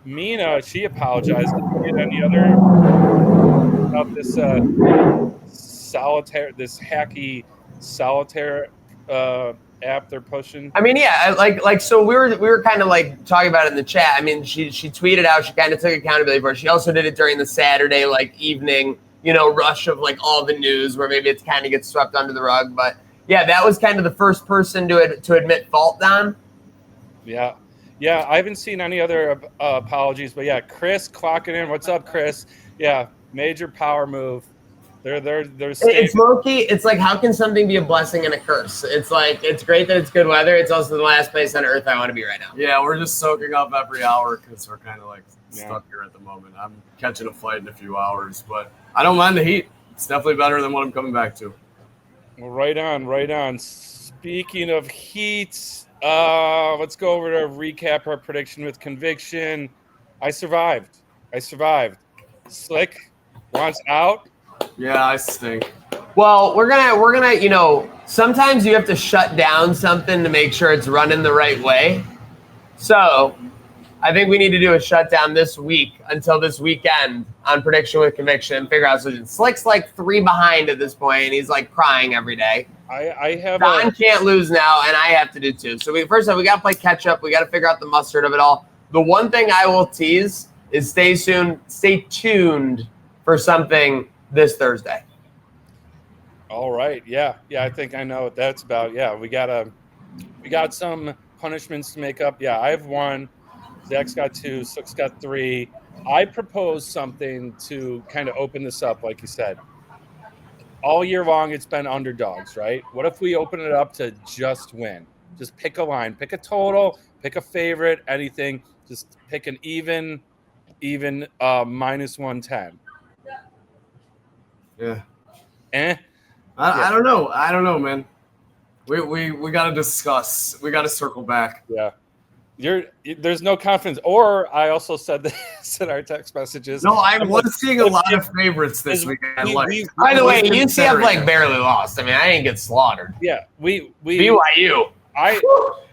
Speaker 1: Mina. She apologized. Any other about this solitaire, this hacky solitaire app they're pushing? I mean,
Speaker 2: yeah, like so we were kind of like talking about it in the chat. I mean, she tweeted out, she kind of took accountability for it. She also did it during the Saturday evening, rush of like all the news where maybe it's kind of gets swept under the rug. But yeah, that was kind of the first person to admit fault, Don.
Speaker 1: Yeah, I haven't seen any other apologies, but yeah, Chris clocking in. What's up, Chris? Yeah, major power move. They're
Speaker 2: it's low-key. It's like, how can something be a blessing and a curse? It's like, it's great that it's good weather. It's also the last place on earth I want to be right now.
Speaker 3: Yeah, we're just soaking up every hour because we're kind of like stuck here at the moment. I'm catching a flight in a few hours, but I don't mind the heat. It's definitely better than what I'm coming back to.
Speaker 1: Well, right on. Speaking of heat, let's go over to recap our prediction with conviction. I survived. Slick wants out.
Speaker 3: Yeah, I stink.
Speaker 2: Well, we're gonna, sometimes you have to shut down something to make sure it's running the right way. So I think we need to do a shutdown this week until this weekend on prediction with conviction and figure out solutions. Slick's like 3 behind at this point, and he's like crying every day. Don can't lose now, and I have to do too. So we got to play catch up. We got to figure out the mustard of it all. The one thing I will tease is stay tuned for something this Thursday.
Speaker 1: All right. Yeah. I think I know what that's about. Yeah, we got some punishments to make up. Yeah, I have 1. Zach's got 2. Slick's got 3. I propose something to kind of open this up, like you said. All year long, it's been underdogs, right? What if we open it up to just win? Just pick a line, pick a total, pick a favorite, anything. Just pick an even minus 110.
Speaker 3: Yeah.
Speaker 1: Yeah.
Speaker 3: I don't know, man. We got to discuss. We got to circle back.
Speaker 1: Yeah. There's no confidence. Or I also said this in our text messages.
Speaker 3: No, I was seeing a lot of favorites this weekend.
Speaker 2: By the way, UCF like barely lost. I mean, I didn't get slaughtered.
Speaker 1: Yeah, we
Speaker 2: BYU.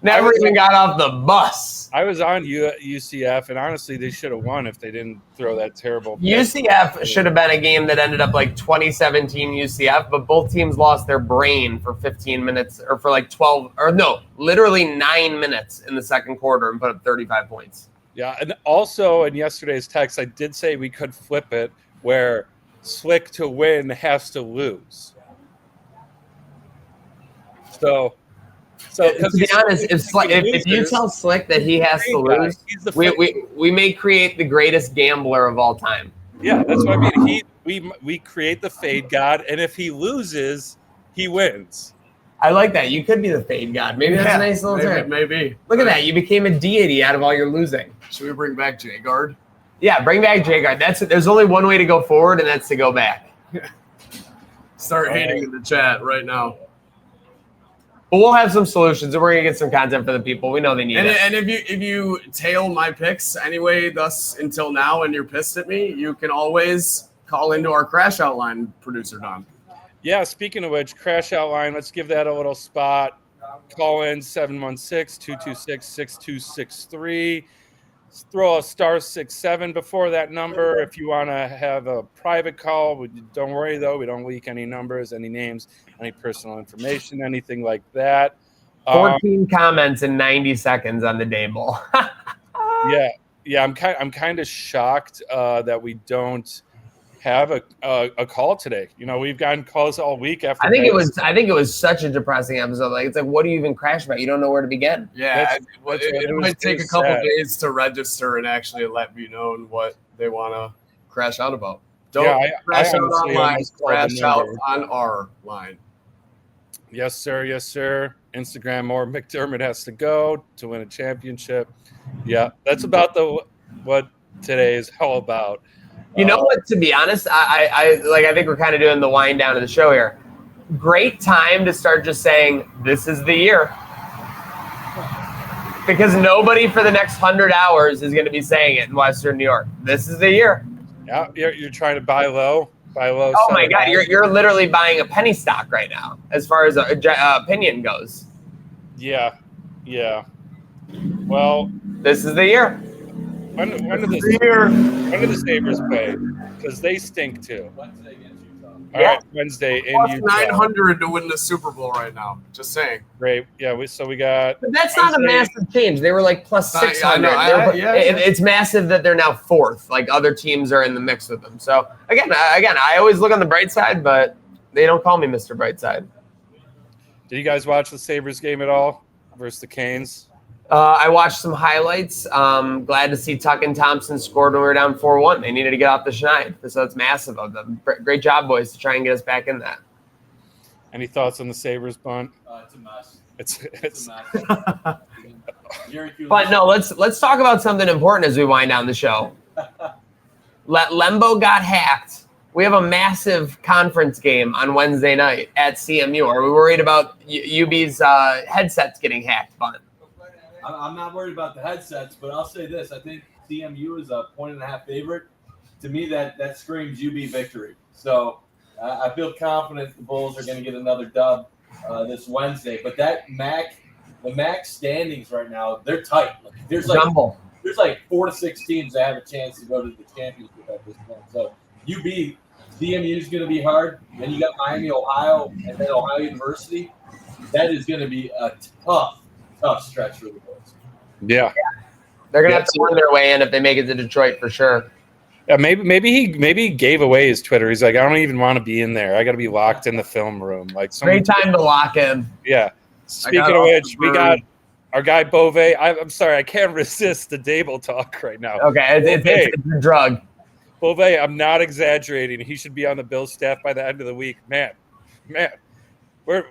Speaker 2: Never even got off the bus.
Speaker 1: I was on UCF, and honestly, they should have won if they didn't throw that terrible.
Speaker 2: UCF should have been a game that ended up like 2017 UCF, but both teams lost their brain for 15 minutes or for like 12 or no, literally 9 minutes in the second quarter and put up 35 points.
Speaker 1: Yeah, and also in yesterday's text, I did say we could flip it where Slick to win has to lose. So
Speaker 2: to be honest, if you tell Slick that he has to lose, we may create the greatest gambler of all time.
Speaker 1: Yeah, that's what I mean. We create the fade god, and if he loses, he wins.
Speaker 2: I like that. You could be the fade god. Maybe that's a nice little term.
Speaker 3: Maybe.
Speaker 2: Look at that. You became a deity out of all your losing.
Speaker 3: Should we bring back J-Guard?
Speaker 2: Yeah, bring back J-Guard. There's only one way to go forward, and that's to go back.
Speaker 3: Start hating in the chat right now.
Speaker 2: But we'll have some solutions, and we're gonna get some content for the people. We know they need it.
Speaker 3: And if you tail my picks anyway, thus until now, and you're pissed at me, you can always call into our crash outline, producer Don.
Speaker 1: Yeah. Speaking of which, crash outline. Let's give that a little spot. Call in 716-226-6263. Throw a *67 before that number if you want to have a private call. Don't worry, though. We don't leak any numbers, any names, any personal information, anything like that.
Speaker 2: 14 comments in 90 seconds on the day bowl.
Speaker 1: Yeah. I'm kind of shocked that we don't have a call today. You know, we've gotten calls all week after.
Speaker 2: I think it was such a depressing episode. Like, it's like, what do you even crash about? You don't know where to begin.
Speaker 3: Yeah, it might take a couple days to register and actually let me know what they want to crash out about. Don't crash out online. Crash out on our line.
Speaker 1: Yes, sir. Yes, sir. Instagram or McDermott has to go to win a championship. Yeah, that's about what today is all about.
Speaker 2: You know what? To be honest, I think we're kind of doing the wind down of the show here. Great time to start just saying this is the year, because nobody for the next 100 hours is going to be saying it in Western New York. This is the year.
Speaker 1: Yeah, you're trying to buy low.
Speaker 2: Oh my God, you're literally buying a penny stock right now, as far as opinion goes.
Speaker 1: Yeah. Well,
Speaker 2: this is the year.
Speaker 1: When do the Sabres play? Because they stink too.
Speaker 4: Wednesday against Utah.
Speaker 1: All right, Wednesday in
Speaker 3: Plus
Speaker 1: Utah.
Speaker 3: 900 to win the Super Bowl right now. Just saying.
Speaker 1: Great. Yeah. We got.
Speaker 2: But that's not a massive change. They were like plus 600. It's massive that they're now fourth. Like, other teams are in the mix with them. So again, I always look on the bright side, but they don't call me Mr. Brightside.
Speaker 1: Did you guys watch the Sabres game at all versus the Canes?
Speaker 2: I watched some highlights. Glad to see Tuck and Thompson scored when we were down 4-1. They needed to get off the schneid, so it's massive of them. Great job, boys, to try and get us back in that.
Speaker 1: Any thoughts on the Sabres, Bundt?
Speaker 4: It's a mess.
Speaker 1: It's
Speaker 4: a mess.
Speaker 2: But no, let's talk about something important as we wind down the show. Lembo got hacked. We have a massive conference game on Wednesday night at CMU. Are we worried about UB's headsets getting hacked, Bundt?
Speaker 4: I'm not worried about the headsets, but I'll say this. I think CMU is a 1.5 favorite. To me, that screams UB victory. So I feel confident the Bulls are going to get another dub this Wednesday. But the MAC standings right now, they're tight. There's like 4 to 6 teams that have a chance to go to the championship at this point. So CMU is going to be hard. Then you got Miami, Ohio, and then Ohio University. That is going to be a tough stretch for the Bulls.
Speaker 1: Yeah.
Speaker 2: They're going to have to win their way in if they make it to Detroit for sure.
Speaker 1: Yeah, maybe he gave away his Twitter. He's like, I don't even want to be in there. I got to be locked in the film room. Like,
Speaker 2: Great time to lock in.
Speaker 1: Yeah. Speaking of which, we got our guy Bove. I'm sorry, I can't resist the Dable talk right now.
Speaker 2: Okay, it's a drug.
Speaker 1: Bove, I'm not exaggerating. He should be on the Bills staff by the end of the week. Man, we're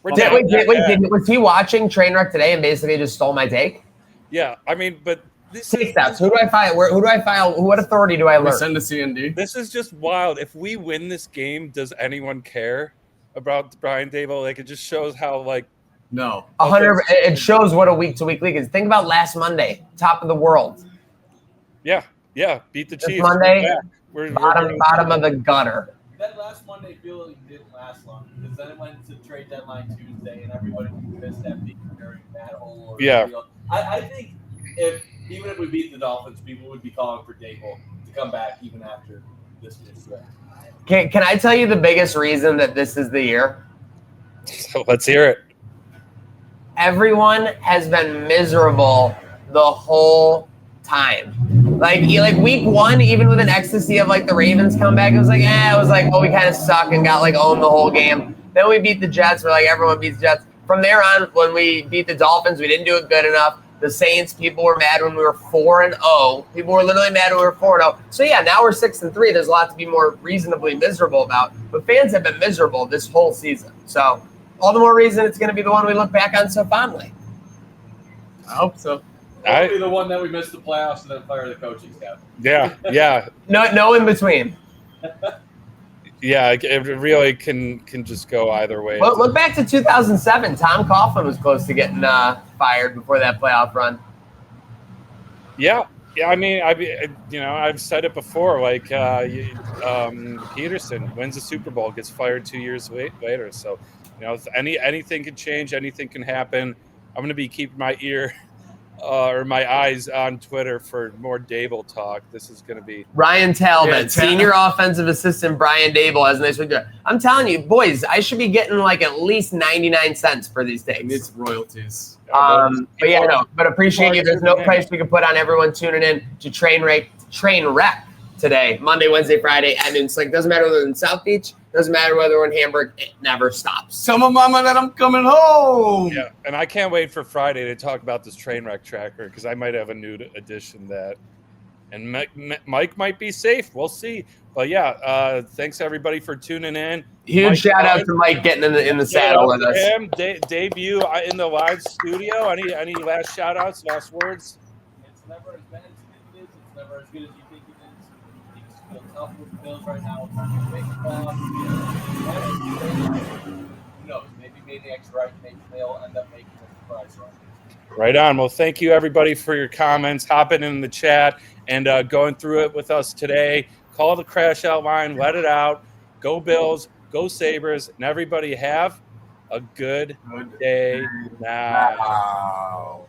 Speaker 2: was he watching Trainwreck today and basically just stole my take?
Speaker 1: Yeah, I mean, but this
Speaker 2: take steps. Who do I file? Who do I file? What authority do I alert?
Speaker 3: Send a CND.
Speaker 1: This is just wild. If we win this game, does anyone care about Brian Dable? Like, it just shows how, like,
Speaker 3: no,
Speaker 2: 100. It shows what a week-to-week league is. Think about last Monday, top of the world.
Speaker 1: Yeah, beat the Chiefs.
Speaker 2: This Monday,
Speaker 1: we're
Speaker 2: bottom of the gutter.
Speaker 4: That last Monday feeling didn't last long because then it went to trade deadline Tuesday and everybody was pissed at being during that hole. I think even if we beat the Dolphins, people would be calling for Dable to come back even after this year's draft.
Speaker 2: Can I tell you the biggest reason that this is the year?
Speaker 1: So let's hear it.
Speaker 2: Everyone has been miserable the whole time. Like week one, even with an ecstasy of like the Ravens comeback, it was like, we kind of suck and got like owned the whole game. Then we beat the Jets. We're like, everyone beats the Jets. From there on, when we beat the Dolphins, we didn't do it good enough. The Saints, people were mad when we were 4-0. People were literally mad when we were 4-0. So yeah, now we're 6-3. There's a lot to be more reasonably miserable about. But fans have been miserable this whole season. So all the more reason it's going to be the one we look back on so fondly.
Speaker 3: I hope so.
Speaker 4: Hopefully the one that we missed the playoffs and then fire the coaching staff.
Speaker 1: Yeah.
Speaker 2: No in between.
Speaker 1: Yeah, it really can just go either way.
Speaker 2: Well, look back to 2007. Tom Coughlin was close to getting fired before that playoff run.
Speaker 1: Yeah. I mean, I've said it before. Like Peterson wins the Super Bowl, gets fired 2 years later. So, anything can change, anything can happen. I'm going to be keeping my ear or my eyes on Twitter for more Dable talk. This is going to be
Speaker 2: Ryan Talbot, senior offensive assistant Brian Dable has a nice week. I'm telling you, boys, I should be getting like at least 99 cents for these takes.
Speaker 3: It's royalties.
Speaker 2: But appreciate you. There's no price we can put on everyone tuning in to Trainwreck today, Monday, Wednesday, Friday at noon. Like, doesn't matter whether we're in South Beach, doesn't matter whether we're in Hamburg, it never stops.
Speaker 3: Tell my mama that I'm coming home.
Speaker 1: Yeah, and I can't wait for Friday to talk about this Trainwreck tracker because I might have a new addition that, and Mike might be safe. We'll see. But yeah, thanks everybody for tuning in.
Speaker 2: Huge shout out to Mike getting in the saddle with us.
Speaker 1: Him, debut in the live studio. Any last shout outs, last words?
Speaker 4: It's never as bad as it is. It's never as good as you think it is. Things feel tough with the Bills right now. Who knows? Maybe Maniac's right. Maybe they'll end up making a surprise run.
Speaker 1: Right on. Well, thank you everybody for your comments, hopping in the chat and going through it with us today. Call the crash out line, let it out. Go Bills, go Sabres, and everybody have a good day now.